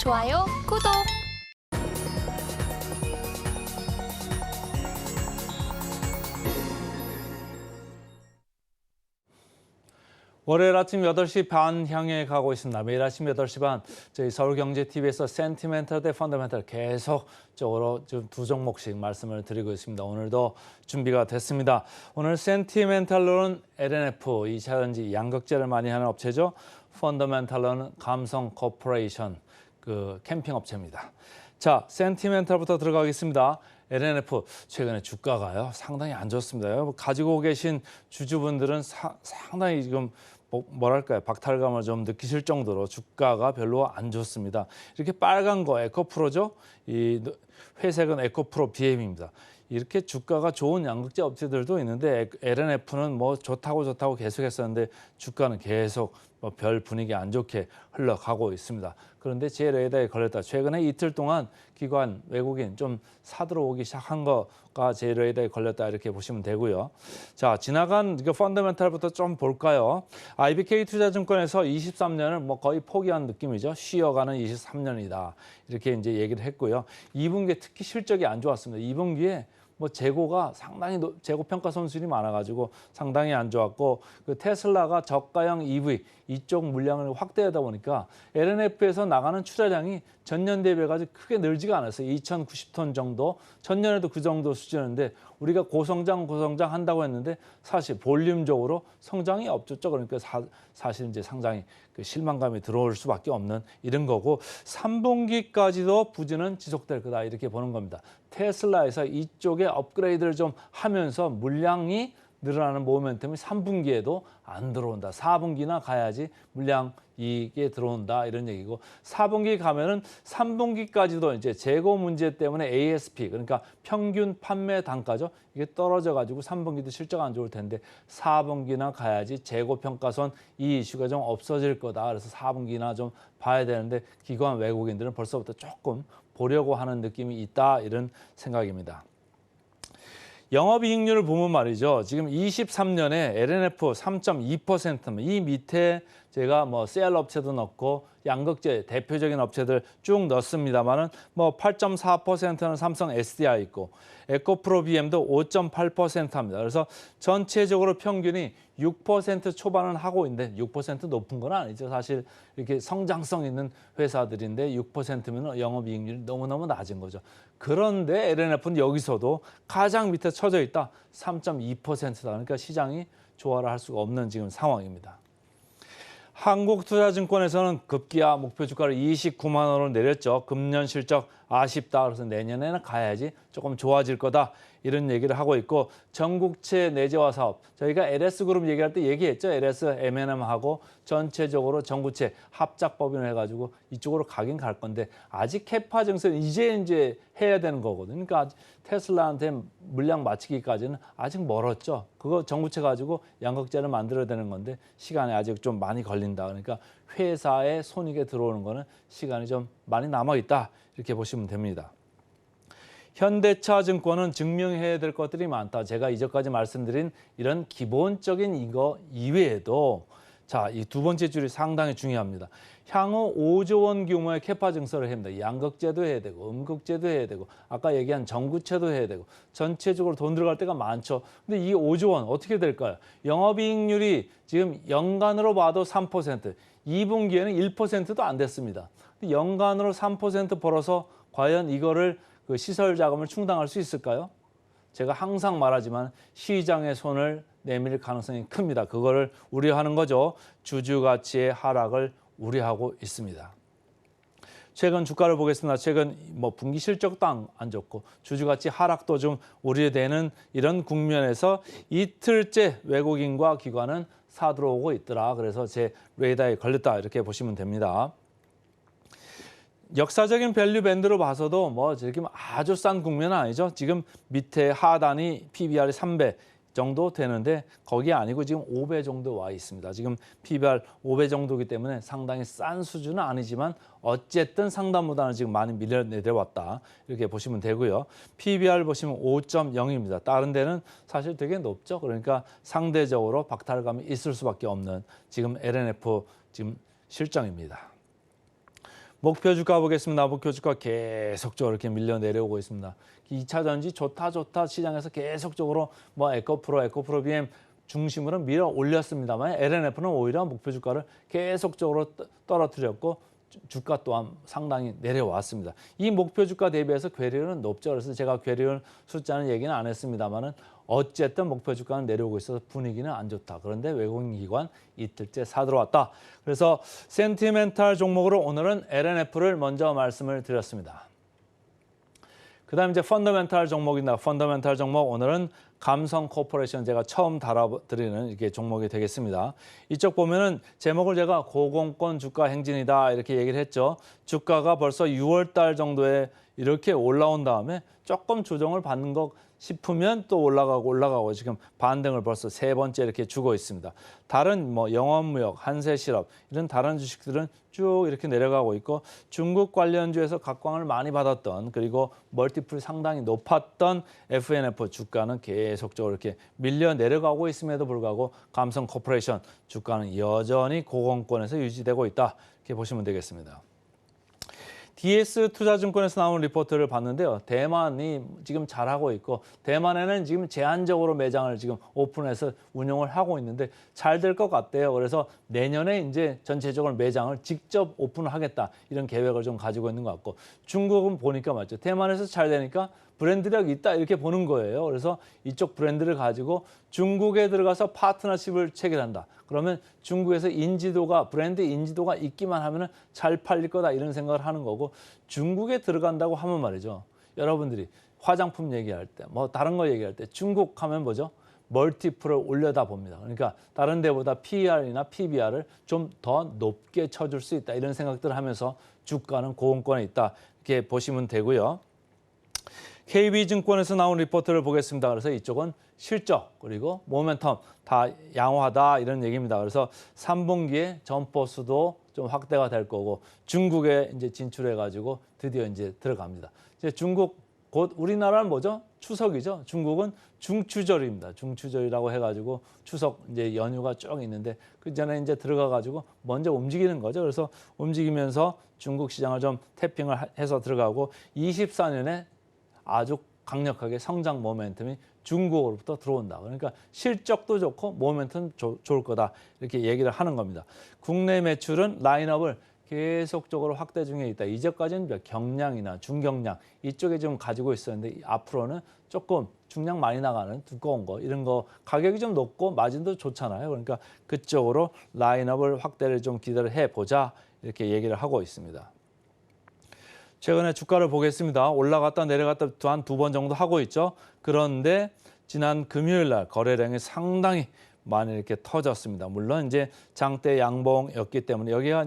좋아요, 구독! 월요일 아침 8시 반 향해 가고 있습니다. 매일 아침 8시 반 저희 서울경제TV에서 센티멘털 대 펀더멘털 계속적으로 좀 두 종목씩 말씀을 드리고 있습니다. 오늘도 준비가 됐습니다. 오늘 센티멘털로는 LNF, 2차전지 양극재를 많이 하는 업체죠. 펀더멘털로는 감성 코퍼레이션, 그 캠핑 업체입니다. 자, 센티멘털부터 들어가겠습니다. LNF 최근에 주가가요 상당히 안 좋습니다. 가지고 계신 주주분들은 상당히 지금 뭐랄까요, 박탈감을 좀 느끼실 정도로 주가가 별로 안 좋습니다. 이렇게 빨간 거 에코프로죠. 이 회색은 에코프로 BM입니다. 이렇게 주가가 좋은 양극재 업체들도 있는데 LNF는 뭐 좋다고 계속했었는데 주가는 계속 별 분위기 안 좋게 흘러가고 있습니다. 그런데 제 레이더에 걸렸다. 최근에 이틀 동안 기관, 외국인 좀 사들어오기 시작한 거가 제 레이더에 걸렸다 이렇게 보시면 되고요. 자, 지나간 펀더멘탈부터 좀 볼까요? IBK 투자증권에서 23년을 뭐 거의 포기한 느낌이죠. 쉬어가는 23년이다. 이렇게 이제 얘기를 했고요. 2분기에 특히 실적이 안 좋았습니다. 2분기에 뭐 재고가 상당히 재고 평가 손실이 많아가지고 상당히 안 좋았고 그 테슬라가 저가형 EV 이쪽 물량을 확대하다 보니까 LNF에서 나가는 출하량이 전년 대비해 가지고 크게 늘지가 않았어요. 2,090톤 정도, 전년에도 그 정도 수준인데 우리가 고성장 한다고 했는데 사실 볼륨적으로 성장이 없었죠. 그러니까 사실 이제 상당히 그 실망감이 들어올 수밖에 없는 이런 거고 3분기까지도 부진은 지속될 거다 이렇게 보는 겁니다. 테슬라에서 이쪽에 업그레이드를 좀 하면서 물량이 늘어나는 모멘텀이 3분기에도 안 들어온다. 4분기나 가야지 물량 이게 들어온다 이런 얘기고 4분기 가면은 3분기까지도 이제 재고 문제 때문에 ASP 그러니까 평균 판매 단가죠. 이게 떨어져 가지고 3분기도 실적 안 좋을 텐데 4분기나 가야지 재고 평가손 이 이슈가 좀 없어질 거다. 그래서 4분기나 좀 봐야 되는데 기관 외국인들은 벌써부터 조금 보려고 하는 느낌이 있다 이런 생각입니다. 영업이익률을 보면 말이죠. 지금 23년에 LNF 3.2%, 이 밑에 제가 뭐 셀 업체도 넣고 양극재 대표적인 업체들 쭉 넣습니다만은 뭐 8.4%는 삼성 SDI 있고 에코프로 BM도 5.8% 합니다. 그래서 전체적으로 평균이 6% 초반은 하고 있는데 6% 높은 건 아니죠. 사실 이렇게 성장성 있는 회사들인데 6%면 영업이익률이 너무너무 낮은 거죠. 그런데 LNF는 여기서도 가장 밑에 쳐져 있다. 3.2%다. 그러니까 시장이 조화를 할 수가 없는 지금 상황입니다. 한국투자증권에서는 급기야 목표 주가를 29만 원으로 내렸죠. 금년 실적 아쉽다. 그래서 내년에는 가야지 조금 좋아질 거다. 이런 얘기를 하고 있고 전국채 내재화 사업 저희가 LS그룹 얘기할 때 얘기했죠. LS, M&M하고 전체적으로 전국채 합작 법인을 해가지고 이쪽으로 가긴 갈 건데 아직 캐파 증설 이제 해야 되는 거거든요. 그러니까 테슬라한테 물량 맞추기까지는 아직 멀었죠. 그거 전국채 가지고 양극재를 만들어야 되는 건데 시간이 아직 좀 많이 걸린다. 그러니까 회사의 손익에 들어오는 거는 시간이 좀 많이 남아 있다. 이렇게 보시면 됩니다. 현대차증권은 증명해야 될 것들이 많다. 제가 이전까지 말씀드린 이런 기본적인 이거 이외에도 자, 이 두 번째 줄이 상당히 중요합니다. 향후 5조 원 규모의 캐파 증설을 해야 됩니다. 양극재도 해야 되고 음극재도 해야 되고 아까 얘기한 전구체도 해야 되고 전체적으로 돈 들어갈 때가 많죠. 근데 이 5조 원 어떻게 될까요? 영업이익률이 지금 연간으로 봐도 3%, 2분기에는 1%도 안 됐습니다. 연간으로 3% 벌어서 과연 이거를 그 시설 자금을 충당할 수 있을까요? 제가 항상 말하지만 시장의 손을 내밀 가능성이 큽니다. 그거를 우려하는 거죠. 주주 가치의 하락을 우려하고 있습니다. 최근 주가를 보겠습니다. 최근 뭐 분기 실적도 안 좋고 주주 가치 하락도 좀 우려되는 이런 국면에서 이틀째 외국인과 기관은 사들어오고 있더라. 그래서 제 레이더에 걸렸다 이렇게 보시면 됩니다. 역사적인 밸류 밴드로 봐서도 뭐 이렇게 아주 싼 국면은 아니죠. 지금 밑에 하단이 PBR이 3배 정도 되는데 거기 아니고 지금 5배 정도 와 있습니다. 지금 PBR 5배 정도이기 때문에 상당히 싼 수준은 아니지만 어쨌든 상단보다는 지금 많이 밀려 내려왔다. 이렇게 보시면 되고요. PBR 보시면 5.0입니다. 다른 데는 사실 되게 높죠. 그러니까 상대적으로 박탈감이 있을 수밖에 없는 지금 LNF 지금 실정입니다. 목표 주가 보겠습니다. 목표 주가 계속적으로 이렇게 밀려 내려오고 있습니다. 2차 전지 좋다 시장에서 계속적으로 뭐 에코프로 BM 중심으로 밀어 올렸습니다만 LNF는 오히려 목표 주가를 계속적으로 떨어뜨렸고 주가 또한 상당히 내려왔습니다. 이 목표 주가 대비해서 괴리율은 높죠. 그래서 제가 괴리율 숫자는 얘기는 안 했습니다만은 어쨌든 목표 주가는 내려오고 있어서 분위기는 안 좋다. 그런데 외국인 기관 이틀째 사들어왔다. 그래서 센티멘탈 종목으로 오늘은 LNF를 먼저 말씀을 드렸습니다. 그다음 이제 펀더멘탈 종목입니다. 펀더멘탈 종목 오늘은 감성 코퍼레이션 제가 처음 다뤄드리는 이게 종목이 되겠습니다. 이쪽 보면은 제목을 제가 고공권 주가 행진이다 이렇게 얘기를 했죠. 주가가 벌써 6월 달 정도에 이렇게 올라온 다음에 조금 조정을 받는 것 싶으면 또 올라가고 지금 반등을 벌써 세 번째 이렇게 주고 있습니다. 다른 뭐 영업무역, 한세실업 이런 다른 주식들은 쭉 이렇게 내려가고 있고 중국 관련주에서 각광을 많이 받았던 그리고 멀티플이 상당히 높았던 FNF 주가는 계속적으로 이렇게 밀려 내려가고 있음에도 불구하고 감성 코퍼레이션 주가는 여전히 고공권에서 유지되고 있다 이렇게 보시면 되겠습니다. DS투자증권에서 나온 리포트를 봤는데요. 대만이 지금 잘하고 있고 대만에는 지금 제한적으로 매장을 지금 오픈해서 운영을 하고 있는데 잘 될 것 같대요. 그래서 내년에 이제 전체적으로 매장을 직접 오픈하겠다 이런 계획을 좀 가지고 있는 것 같고 중국은 보니까 맞죠. 대만에서 잘 되니까 브랜드력이 있다 이렇게 보는 거예요. 그래서 이쪽 브랜드를 가지고 중국에 들어가서 파트너십을 체결한다. 그러면 중국에서 브랜드 인지도가 있기만 하면 잘 팔릴 거다 이런 생각을 하는 거고 중국에 들어간다고 하면 말이죠. 여러분들이 화장품 얘기할 때 뭐 다른 거 얘기할 때 중국 하면 뭐죠? 멀티플을 올려다 봅니다. 그러니까 다른 데보다 PER이나 PBR을 좀 더 높게 쳐줄 수 있다 이런 생각들을 하면서 주가는 고공권에 있다 이렇게 보시면 되고요. KB증권에서 나온 리포트를 보겠습니다. 그래서 이쪽은 실적 그리고 모멘텀 다 양호하다 이런 얘기입니다. 그래서 3분기에 점포수도 좀 확대가 될 거고 중국에 이제 진출해 가지고 드디어 이제 들어갑니다. 이제 중국 곧 우리나라는 뭐죠? 추석이죠. 중국은 중추절입니다. 중추절이라고 해가지고 추석 이제 연휴가 쭉 있는데 그 전에 이제 들어가 가지고 먼저 움직이는 거죠. 그래서 움직이면서 중국 시장을 좀 태핑을 해서 들어가고 24년에 아주 강력하게 성장 모멘텀이 중국으로부터 들어온다. 그러니까 실적도 좋고 모멘텀 좋을 거다. 이렇게 얘기를 하는 겁니다. 국내 매출은 라인업을 계속적으로 확대 중에 있다. 이제까지는 경량이나 중경량 이쪽에 좀 가지고 있었는데 앞으로는 조금 중량 많이 나가는 두꺼운 거 이런 거 가격이 좀 높고 마진도 좋잖아요. 그러니까 그쪽으로 라인업을 확대를 좀 기대를 해보자. 이렇게 얘기를 하고 있습니다. 최근에 주가를 보겠습니다. 올라갔다 내려갔다 한 두 번 정도 하고 있죠. 그런데 지난 금요일 날 거래량이 상당히 많이 이렇게 터졌습니다. 물론 이제 장대 양봉이었기 때문에 여기가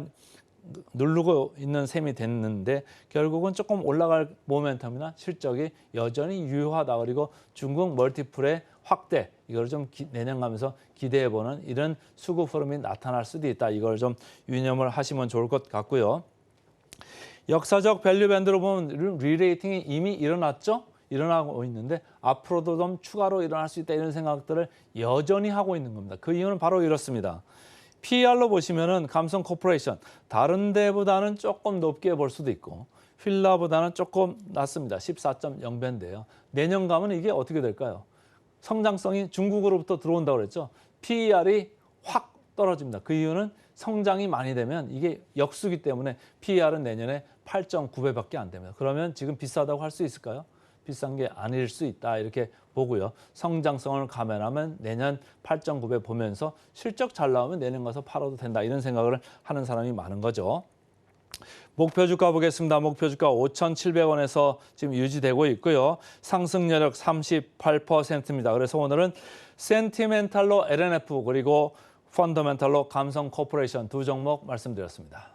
누르고 있는 셈이 됐는데 결국은 조금 올라갈 모멘텀이나 실적이 여전히 유효하다. 그리고 중국 멀티플의 확대 이걸 좀 내년 가면서 기대해보는 이런 수급 흐름이 나타날 수도 있다. 이걸 좀 유념을 하시면 좋을 것 같고요. 역사적 밸류 밴드로 보면 리레이팅이 이미 일어났죠? 일어나고 있는데 앞으로도 좀 추가로 일어날 수 있다 이런 생각들을 여전히 하고 있는 겁니다. 그 이유는 바로 이렇습니다. PER로 보시면은 감성 코퍼레이션 다른 데보다는 조금 높게 볼 수도 있고 휠라보다는 조금 낮습니다. 14.0배인데요. 내년 가면 이게 어떻게 될까요? 성장성이 중국으로부터 들어온다고 그랬죠. PER이 확 떨어집니다. 그 이유는 성장이 많이 되면 이게 역수기 때문에 PER은 내년에 8.9배밖에 안 됩니다. 그러면 지금 비싸다고 할 수 있을까요? 비싼 게 아닐 수 있다 이렇게 보고요. 성장성을 감안하면 내년 8.9배 보면서 실적 잘 나오면 내년 가서 팔아도 된다 이런 생각을 하는 사람이 많은 거죠. 목표 주가 보겠습니다. 목표 주가 5,700원에서 지금 유지되고 있고요. 상승 여력 38%입니다. 그래서 오늘은 센티멘탈로 LNF 그리고 펀더멘탈로 감성 코퍼레이션 두 종목 말씀드렸습니다.